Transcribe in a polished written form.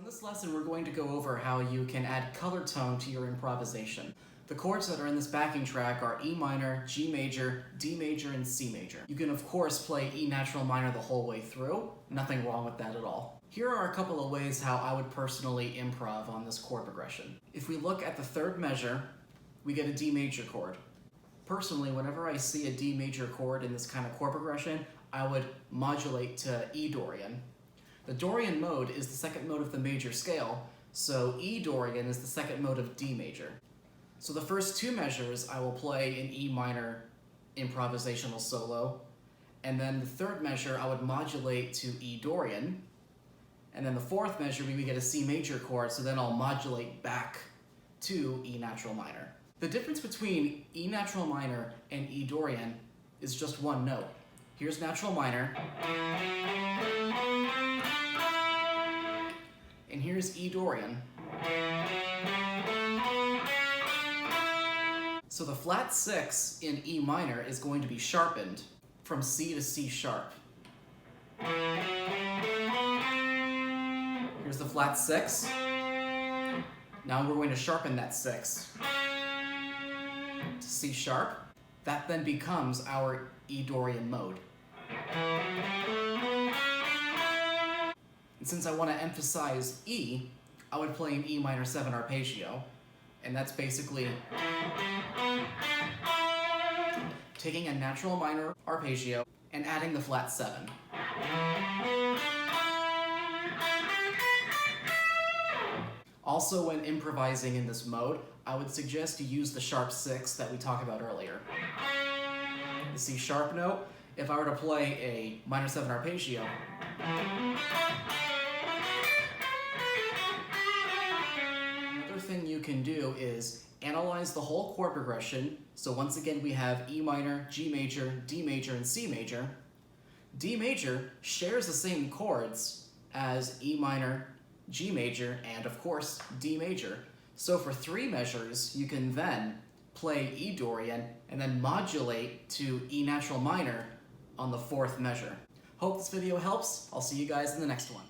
this lesson, we're going to go over how you can add color tone to your improvisation. The chords that are in this backing track are E minor, G major, D major, and C major. You can of course play E natural minor the whole way through. Nothing wrong with that at all. Here are a couple of ways how I would personally improv on this chord progression. If we look at the third measure, we get a D major chord. Personally, whenever I see a D major chord in this kind of chord progression, I would modulate to E Dorian. The Dorian mode is the second mode of the major scale, so E Dorian is the second mode of D major. So the first two measures I will play in E minor improvisational solo, and then the third measure I would modulate to E Dorian, and then the fourth measure we get a C major chord, so then I'll modulate back to E natural minor. The difference between E natural minor and E Dorian is just one note. Here's natural minor, and here's E Dorian. So the flat 6 in E minor is going to be sharpened from C to C sharp. Here's the flat 6. Now we're going to sharpen that 6 to C sharp. That then becomes our E Dorian mode. And since I want to emphasize E, I would play an E minor 7 arpeggio, and that's basically taking a natural minor arpeggio and adding the flat 7. Also, when improvising in this mode, I would suggest you use the sharp 6 that we talked about earlier. The C sharp note, if I were to play a minor 7 arpeggio, another thing you can do is analyze the whole chord progression. So once again, we have E minor, G major, D major, and C major. D major shares the same chords as E minor, G major, and of course, D major. So for 3 measures, you can then play E Dorian and then modulate to E natural minor on the 4th measure. Hope this video helps. I'll see you guys in the next one.